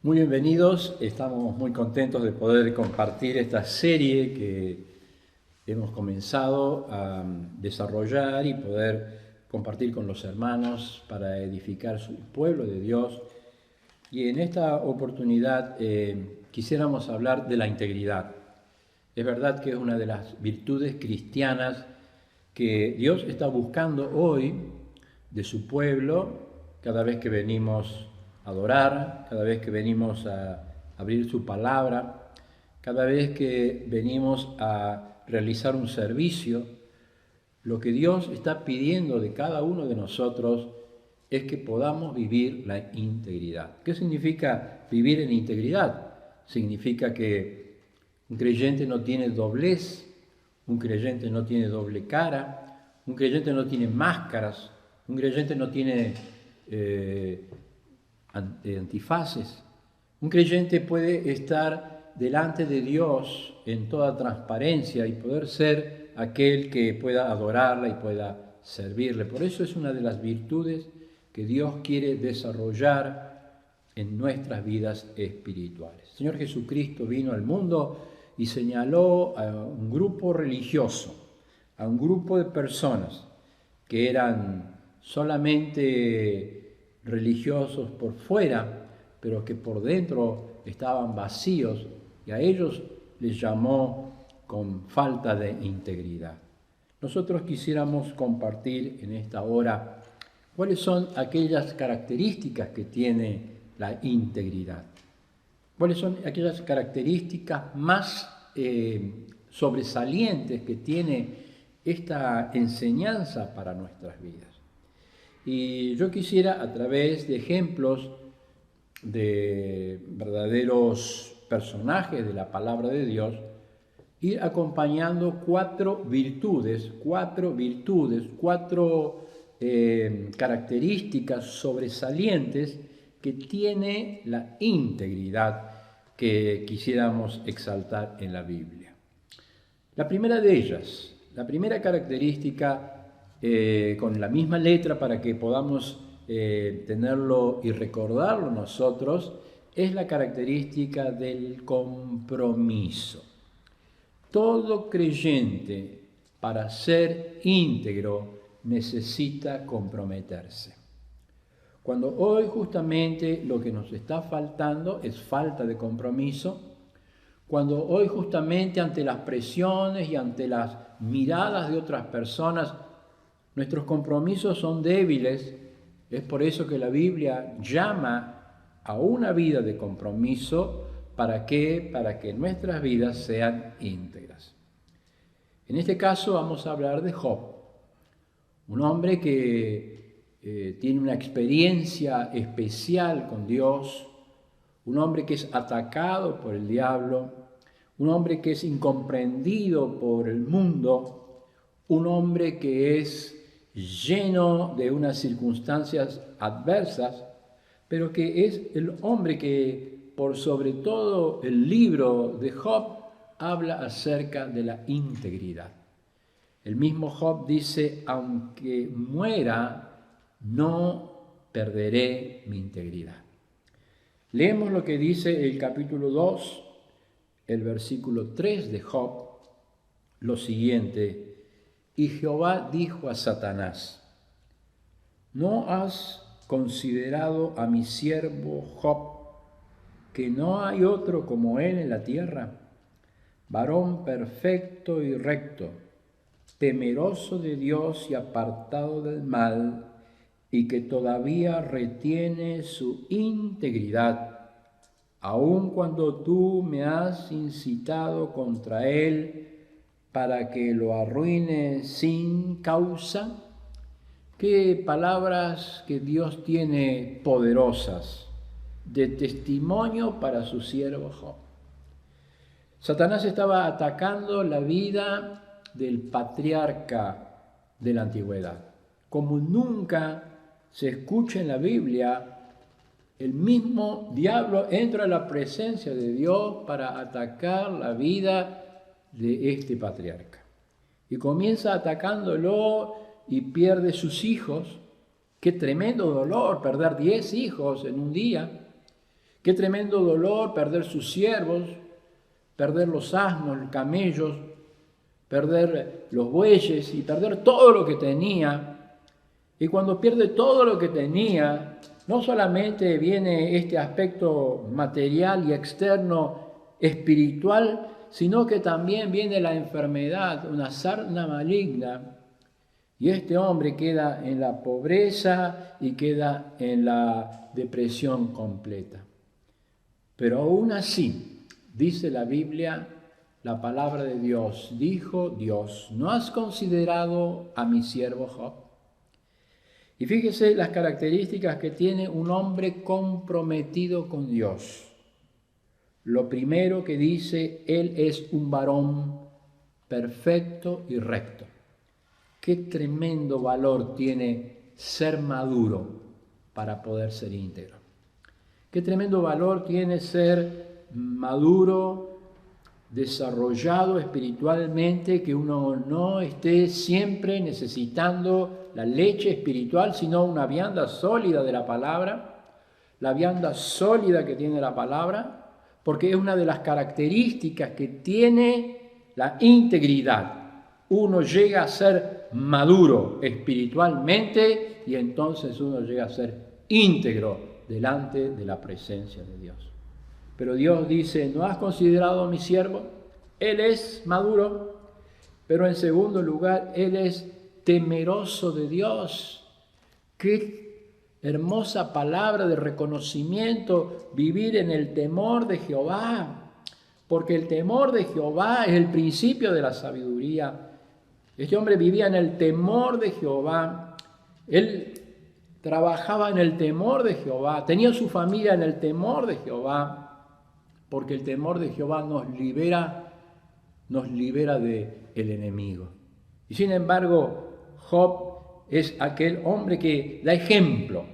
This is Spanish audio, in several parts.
Muy bienvenidos, estamos muy contentos de poder compartir esta serie que hemos comenzado a desarrollar y poder compartir con los hermanos para edificar su pueblo de Dios. Y en esta oportunidad quisiéramos hablar de la integridad. Es verdad que es una de las virtudes cristianas que Dios está buscando hoy de su pueblo cada vez que venimos a adorar, cada vez que venimos a abrir su palabra, cada vez que venimos a realizar un servicio. Lo que Dios está pidiendo de cada uno de nosotros es que podamos vivir la integridad. ¿Qué significa vivir en integridad? Significa que un creyente no tiene doblez, un creyente no tiene doble cara, un creyente no tiene máscaras, un creyente no tiene antifaces. Un creyente puede estar delante de Dios en toda transparencia y poder ser aquel que pueda adorarla y pueda servirle. Por eso es una de las virtudes que Dios quiere desarrollar en nuestras vidas espirituales. El Señor Jesucristo vino al mundo y señaló a un grupo religioso, a un grupo de personas que eran solamente religiosos por fuera, pero que por dentro estaban vacíos, y a ellos les llamó con falta de integridad. Nosotros quisiéramos compartir en esta hora cuáles son aquellas características que tiene la integridad, cuáles son aquellas características más sobresalientes que tiene esta enseñanza para nuestras vidas. Y yo quisiera, a través de ejemplos de verdaderos personajes de la palabra de Dios, ir acompañando cuatro características sobresalientes que tiene la integridad que quisiéramos exaltar en la Biblia. La primera de ellas, la primera característica, con la misma letra para que podamos tenerlo y recordarlo nosotros, es la característica del compromiso. Todo creyente, para ser íntegro, necesita comprometerse. Cuando hoy justamente lo que nos está faltando es falta de compromiso, cuando hoy justamente ante las presiones y ante las miradas de otras personas, nuestros compromisos son débiles, es por eso que la Biblia llama a una vida de compromiso. ¿Para qué? Para que nuestras vidas sean íntegras. En este caso vamos a hablar de Job, un hombre que tiene una experiencia especial con Dios, un hombre que es atacado por el diablo, un hombre que es incomprendido por el mundo, un hombre que es lleno de unas circunstancias adversas, pero que es el hombre que, por sobre todo el libro de Job, habla acerca de la integridad. El mismo Job dice: aunque muera, no perderé mi integridad. Leemos lo que dice el capítulo 2, el versículo 3 de Job, lo siguiente: y Jehová dijo a Satanás: ¿no has considerado a mi siervo Job, que no hay otro como él en la tierra, varón perfecto y recto, temeroso de Dios y apartado del mal, y que todavía retiene su integridad, aun cuando tú me has incitado contra él para que lo arruine sin causa? Qué palabras que Dios tiene poderosas de testimonio para su siervo Job. Satanás estaba atacando la vida del patriarca de la antigüedad. Como nunca se escucha en la Biblia, el mismo diablo entra a la presencia de Dios para atacar la vida de este patriarca. Y comienza atacándolo y pierde sus hijos. Qué tremendo dolor perder 10 hijos en un día. Qué tremendo dolor perder sus siervos, perder los asnos, los camellos, perder los bueyes y perder todo lo que tenía. Y cuando pierde todo lo que tenía, no solamente viene este aspecto material y externo espiritual, sino que también viene la enfermedad, una sarna maligna. Y este hombre queda en la pobreza y queda en la depresión completa. Pero aún así, dice la Biblia, la palabra de Dios, dijo Dios, ¿no has considerado a mi siervo Job? Y fíjese las características que tiene un hombre comprometido con Dios. Lo primero que dice, él es un varón perfecto y recto. Qué tremendo valor tiene ser maduro para poder ser íntegro. Qué tremendo valor tiene ser maduro, desarrollado espiritualmente, que uno no esté siempre necesitando la leche espiritual, sino una vianda sólida de la palabra, la vianda sólida que tiene la palabra, porque es una de las características que tiene la integridad. Uno llega a ser maduro espiritualmente y entonces uno llega a ser íntegro delante de la presencia de Dios. Pero Dios dice, ¿no has considerado a mi siervo? Él es maduro, pero en segundo lugar, él es temeroso de Dios. Qué hermosa palabra de reconocimiento, vivir en el temor de Jehová, porque el temor de Jehová es el principio de la sabiduría. Este hombre vivía en el temor de Jehová, él trabajaba en el temor de Jehová, tenía su familia en el temor de Jehová, porque el temor de Jehová nos libera del enemigo. Y sin embargo, Job es aquel hombre que da ejemplo,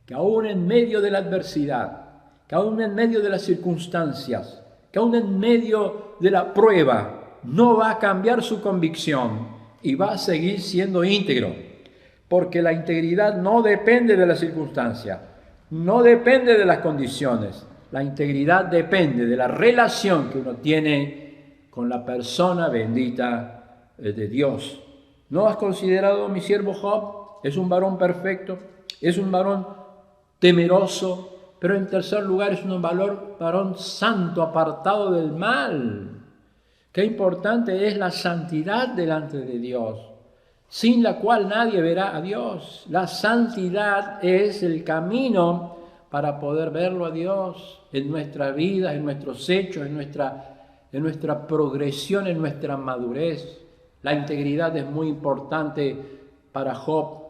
que aún en medio de la adversidad, que aún en medio de las circunstancias, que aún en medio de la prueba, no va a cambiar su convicción y va a seguir siendo íntegro, porque la integridad no depende de las circunstancias, no depende de las condiciones. La integridad depende de la relación que uno tiene con la persona bendita de Dios. ¿No has considerado a mi siervo Job? Es un varón perfecto, es un varón temeroso, pero en tercer lugar es un varón santo, apartado del mal. Qué importante es la santidad delante de Dios, sin la cual nadie verá a Dios. La santidad es el camino para poder verlo a Dios en nuestra vida, en nuestros hechos, en nuestra progresión, en nuestra madurez. La integridad es muy importante para Job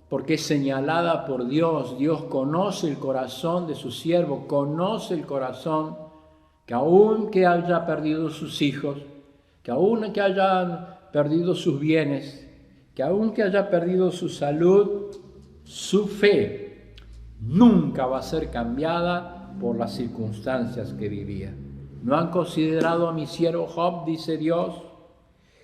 porque es señalada por Dios. Dios conoce el corazón de su siervo, conoce el corazón que aun que haya perdido sus hijos, que aun que hayan perdido sus bienes, que aun que haya perdido su salud, su fe nunca va a ser cambiada por las circunstancias que vivía. ¿No han considerado a mi siervo Job, dice Dios,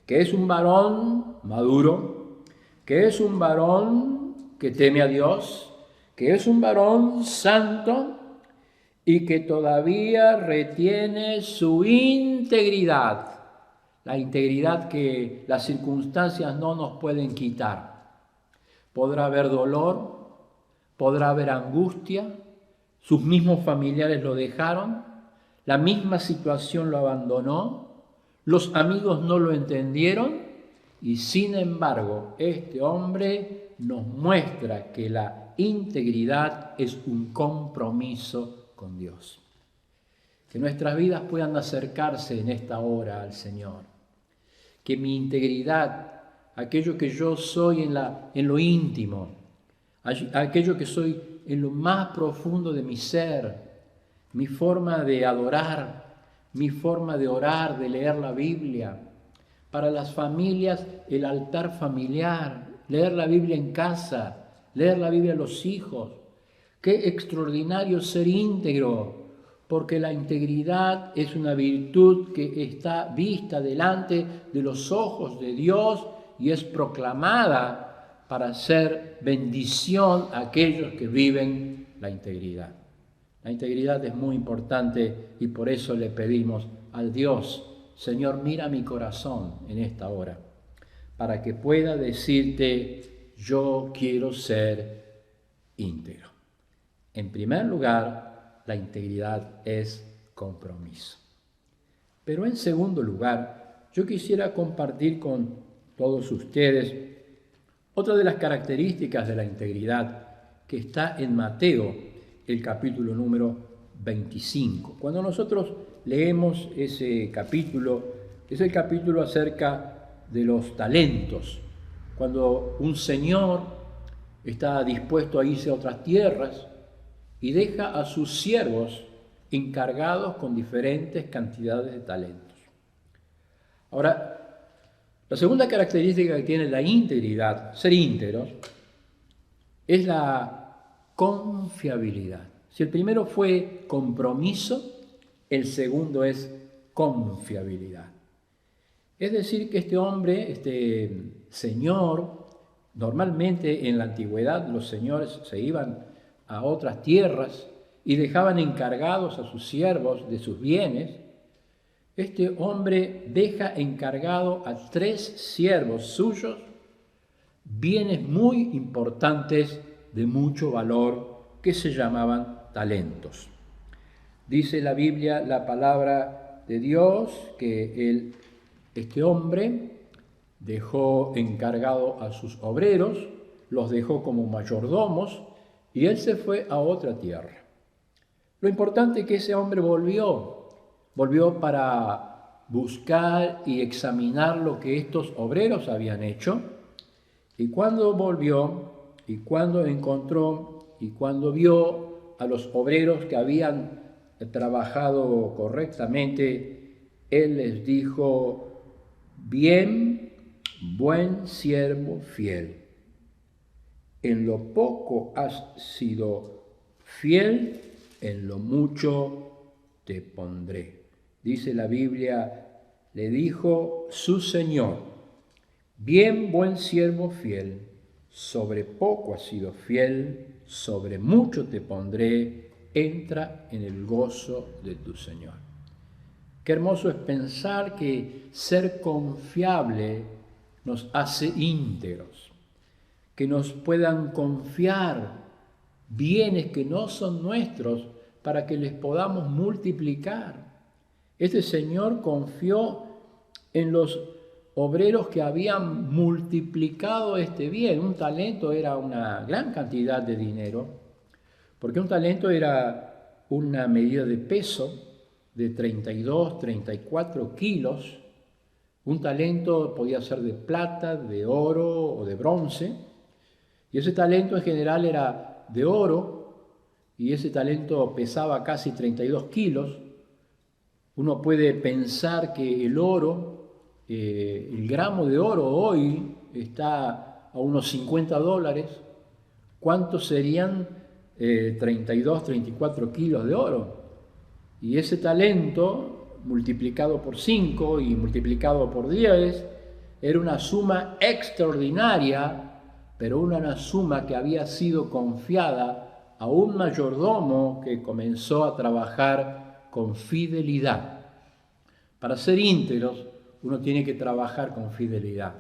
que es un varón maduro, que es un varón que teme a Dios, que es un varón santo y que todavía retiene su integridad? La integridad que las circunstancias no nos pueden quitar. Podrá haber dolor, podrá haber angustia, sus mismos familiares lo dejaron, la misma situación lo abandonó, los amigos no lo entendieron y sin embargo este hombre nos muestra que la integridad es un compromiso con Dios. Que nuestras vidas puedan acercarse en esta hora al Señor. Que mi integridad, aquello que yo soy en lo íntimo, aquello que soy en lo más profundo de mi ser, mi forma de adorar, mi forma de orar, de leer la Biblia. Para las familias, el altar familiar, leer la Biblia en casa, leer la Biblia a los hijos. Qué extraordinario ser íntegro, porque la integridad es una virtud que está vista delante de los ojos de Dios y es proclamada para ser bendición a aquellos que viven la integridad. La integridad es muy importante y por eso le pedimos al Dios, Señor, mira mi corazón en esta hora, para que pueda decirte, yo quiero ser íntegro. En primer lugar, la integridad es compromiso. Pero en segundo lugar, yo quisiera compartir con todos ustedes otra de las características de la integridad que está en Mateo, el capítulo número 25. Cuando nosotros leemos ese capítulo, es el capítulo acerca de los talentos. Cuando un señor está dispuesto a irse a otras tierras y deja a sus siervos encargados con diferentes cantidades de talentos. Ahora, la segunda característica que tiene la integridad, ser íntegros, es la confiabilidad. Si el primero fue compromiso, el segundo es confiabilidad. Es decir, que este hombre, este señor, normalmente en la antigüedad los señores se iban a otras tierras y dejaban encargados a sus siervos de sus bienes. Este hombre deja encargado a 3 siervos suyos bienes muy importantes de mucho valor que se llamaban talentos. Dice la Biblia, la palabra de Dios, que este hombre dejó encargado a sus obreros, los dejó como mayordomos y él se fue a otra tierra. Lo importante es que ese hombre volvió para buscar y examinar lo que estos obreros habían hecho, y cuando volvió, y cuando encontró, y cuando vio a los obreros que habían trabajado correctamente, él les dijo, bien, buen siervo fiel, en lo poco has sido fiel, en lo mucho te pondré. Dice la Biblia, le dijo su Señor, bien, buen siervo fiel, sobre poco has sido fiel, sobre mucho te pondré, entra en el gozo de tu Señor. Qué hermoso es pensar que ser confiable nos hace íntegros, que nos puedan confiar bienes que no son nuestros para que les podamos multiplicar. Este señor confió en los obreros que habían multiplicado este bien. Un talento era una gran cantidad de dinero, porque un talento era una medida de peso de 32, 34 kilos. Un talento podía ser de plata, de oro o de bronce, y ese talento en general era de oro, y ese talento pesaba casi 32 kilos. Uno puede pensar que el oro, el gramo de oro hoy está a unos $50. ¿Cuántos serían 32, 34 kilos de oro? Y ese talento multiplicado por 5 y multiplicado por 10 era una suma extraordinaria, pero una suma que había sido confiada a un mayordomo que comenzó a trabajar con fidelidad. Para ser íntegros, uno tiene que trabajar con fidelidad.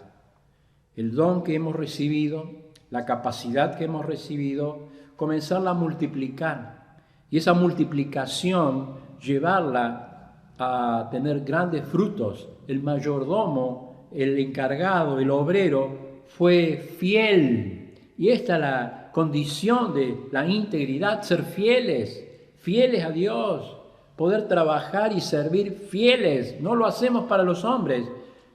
El don que hemos recibido, la capacidad que hemos recibido, comenzarla a multiplicar. Y esa multiplicación, llevarla a tener grandes frutos. El mayordomo, el encargado, el obrero, fue fiel. Y esta es la condición de la integridad, ser fieles a Dios, poder trabajar y servir fieles. No lo hacemos para los hombres,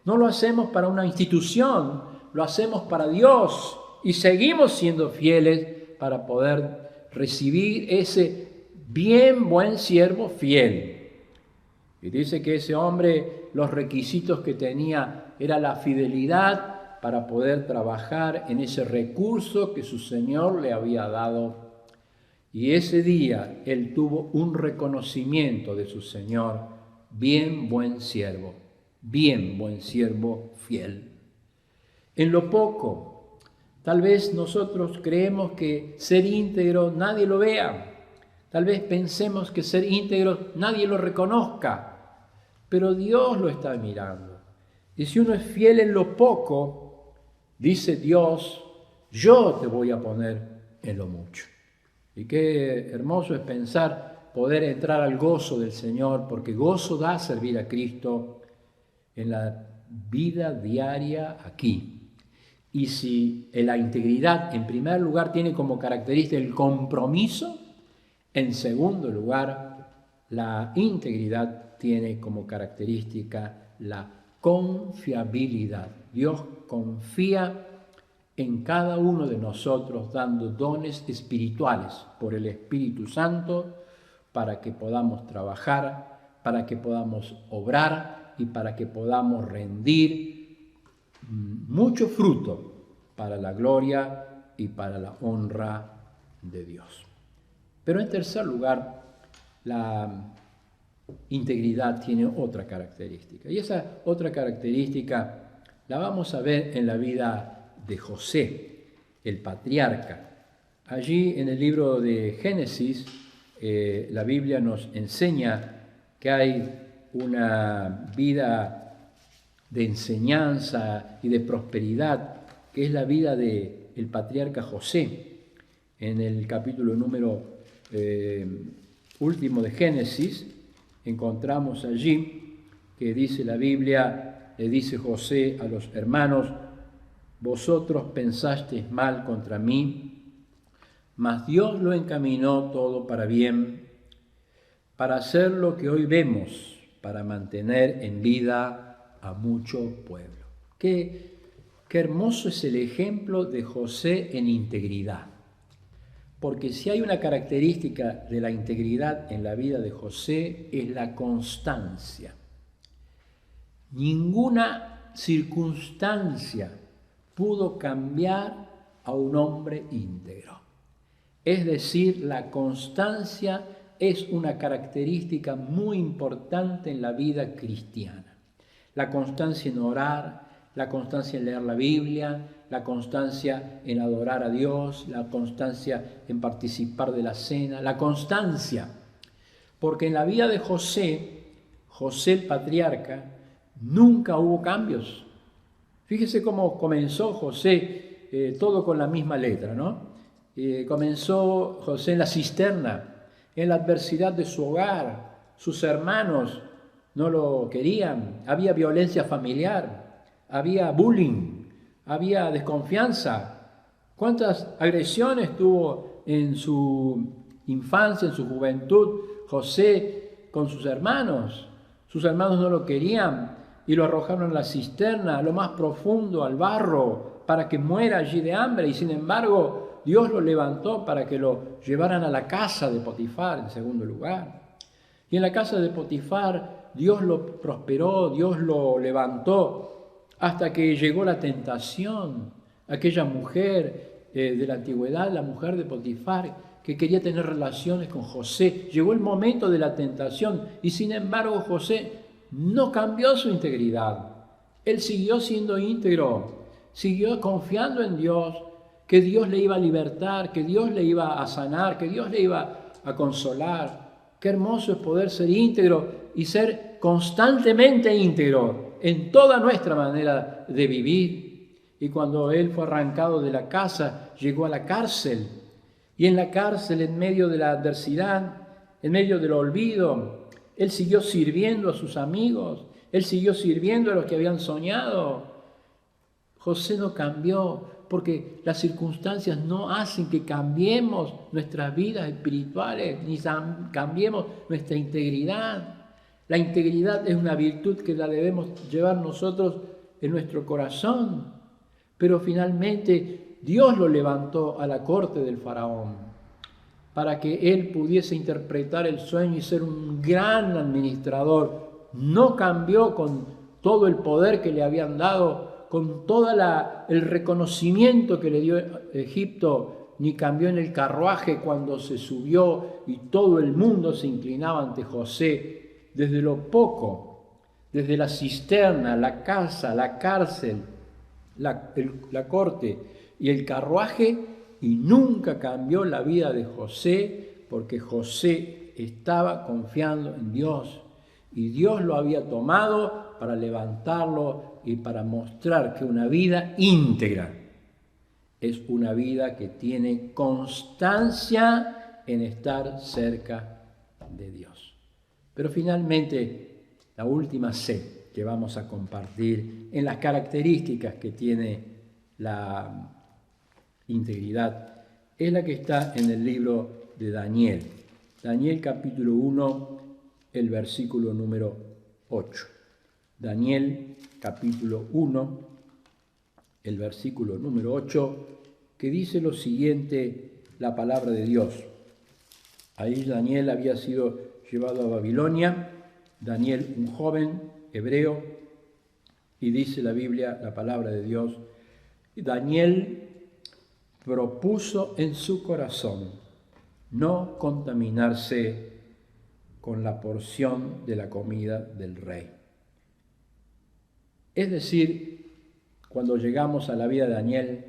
no lo hacemos para una institución, lo hacemos para Dios y seguimos siendo fieles para poder recibir ese bien buen siervo fiel. Y dice que ese hombre, los requisitos que tenía era la fidelidad para poder trabajar en ese recurso que su Señor le había dado. Y ese día él tuvo un reconocimiento de su Señor, bien buen siervo fiel. En lo poco, tal vez nosotros creemos que ser íntegro nadie lo vea, Tal vez pensemos que ser íntegros nadie lo reconozca, pero Dios lo está mirando. Y si uno es fiel en lo poco, dice Dios, yo te voy a poner en lo mucho. Y qué hermoso es pensar poder entrar al gozo del Señor, porque gozo da servir a Cristo en la vida diaria aquí. Y si la integridad, en primer lugar, tiene como característica el compromiso, en segundo lugar, la integridad tiene como característica la confiabilidad. Dios confía en cada uno de nosotros dando dones espirituales por el Espíritu Santo para que podamos trabajar, para que podamos obrar y para que podamos rendir mucho fruto para la gloria y para la honra de Dios. Pero en tercer lugar, la integridad tiene otra característica. Y esa otra característica la vamos a ver en la vida de José, el patriarca. Allí en el libro de Génesis, la Biblia nos enseña que hay una vida de enseñanza y de prosperidad, que es la vida del patriarca José. En el capítulo número último de Génesis, encontramos allí que dice la Biblia, le dice José a los hermanos, vosotros pensasteis mal contra mí, mas Dios lo encaminó todo para bien, para hacer lo que hoy vemos, para mantener en vida a mucho pueblo. Qué hermoso es el ejemplo de José en integridad. Porque si hay una característica de la integridad en la vida de José es la constancia. Ninguna circunstancia pudo cambiar a un hombre íntegro. Es decir, la constancia es una característica muy importante en la vida cristiana. La constancia en orar, la constancia en leer la Biblia, la constancia en adorar a Dios, la constancia en participar de la cena, la constancia. Porque en la vida de José el patriarca, nunca hubo cambios. Fíjese cómo comenzó José, todo con la misma letra, ¿no? Comenzó José en la cisterna, en la adversidad de su hogar, sus hermanos no lo querían, había violencia familiar, había bullying, había desconfianza. ¿Cuántas agresiones tuvo en su infancia, en su juventud, José con sus hermanos? Sus hermanos no lo querían y lo arrojaron a la cisterna, a lo más profundo, al barro, para que muera allí de hambre. Y sin embargo, Dios lo levantó para que lo llevaran a la casa de Potifar, en segundo lugar. Y en la casa de Potifar, Dios lo prosperó, Dios lo levantó, hasta que llegó la tentación. Aquella mujer de la antigüedad, la mujer de Potifar, que quería tener relaciones con José. Llegó el momento de la tentación y sin embargo José no cambió su integridad. Él siguió siendo íntegro, siguió confiando en Dios, que Dios le iba a libertar, que Dios le iba a sanar, que Dios le iba a consolar. Qué hermoso es poder ser íntegro y ser constantemente íntegro en toda nuestra manera de vivir. Y cuando él fue arrancado de la casa, llegó a la cárcel. Y en la cárcel, en medio de la adversidad, en medio del olvido, él siguió sirviendo a sus amigos, él siguió sirviendo a los que habían soñado. José no cambió, porque las circunstancias no hacen que cambiemos nuestras vidas espirituales, ni cambiemos nuestra integridad. La integridad es una virtud que la debemos llevar nosotros en nuestro corazón. Pero finalmente Dios lo levantó a la corte del faraón para que él pudiese interpretar el sueño y ser un gran administrador. No cambió con todo el poder que le habían dado, con todo el reconocimiento que le dio Egipto, ni cambió en el carruaje cuando se subió y todo el mundo se inclinaba ante José. Desde lo poco, desde la cisterna, la casa, la cárcel, la corte y el carruaje, y nunca cambió la vida de José Porque José estaba confiando en Dios y Dios lo había tomado para levantarlo y para mostrar que una vida íntegra es una vida que tiene constancia en estar cerca de Dios. Pero finalmente, la última C que vamos a compartir en las características que tiene la integridad es la que está en el libro de Daniel. Daniel capítulo 1, el versículo número 8. Daniel capítulo 1, el versículo número 8, que dice lo siguiente, la palabra de Dios. Ahí Daniel había sido llevado a Babilonia, Daniel un joven hebreo, y dice la Biblia, la palabra de Dios, Daniel propuso en su corazón no contaminarse con la porción de la comida del rey. Es decir, cuando llegamos a la vida de Daniel,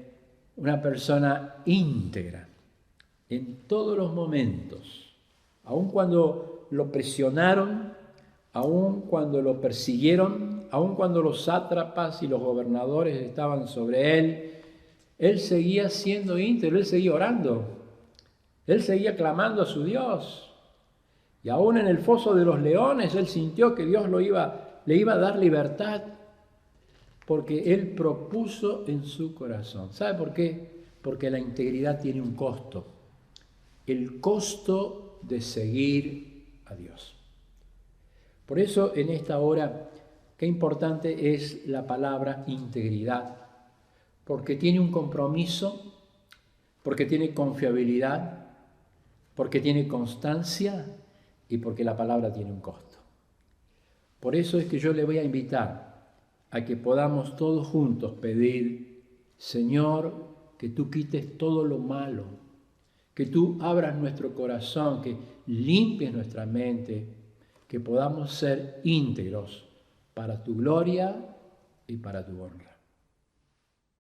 una persona íntegra en todos los momentos, aun cuando lo presionaron, aun cuando lo persiguieron, aun cuando los sátrapas y los gobernadores estaban sobre él seguía siendo íntegro, él seguía orando, él seguía clamando a su Dios. Y aún en el foso de los leones, él sintió que Dios le iba a dar libertad, porque él propuso en su corazón. ¿Sabe por qué? Porque la integridad tiene un costo. El costo de seguir a Dios. Por eso en esta hora, qué importante es la palabra integridad, porque tiene un compromiso, porque tiene confiabilidad, porque tiene constancia y porque la palabra tiene un costo. Por eso es que yo le voy a invitar a que podamos todos juntos pedir, Señor, que tú quites todo lo malo, que tú abras nuestro corazón, que limpies nuestra mente, que podamos ser íntegros para tu gloria y para tu honra.